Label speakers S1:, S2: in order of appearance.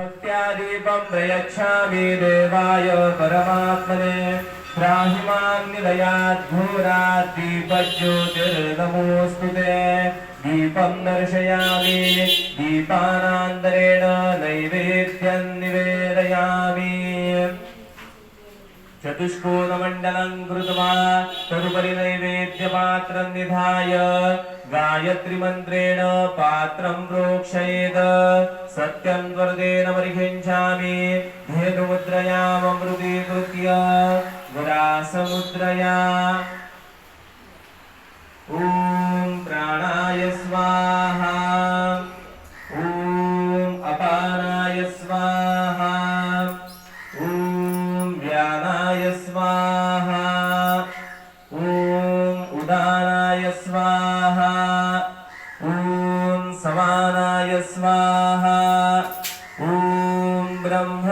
S1: भक्त्यादीपं प्रयच्छामि देवाय परमात्मने त्राहि मां निलयात् घोरात् दीपज्योतिर्नमोऽस्तु ते दीपं दर्शयामि दीपानान्तरेण नैवेद्यं निवेदयामि चतुष्कोणमण्डलं कृत्वा तदुपरि नैवेद्यपात्रं निधाय गायत्रीमन्त्रेण पात्रं प्रोक्षयेत् सत्यं त्वरतेन परिषिञ्चामि धेनुमुद्रयाममृतीकृत्य गुरासमुद्रया ॐ प्राणाय स्वाहा ॐ अपानाय स्वाहा ॐ व्यानाय स्वाहा ॐ उदानाय स्वाहा ॐ समानाय स्वाहा ॐ ब्रह्म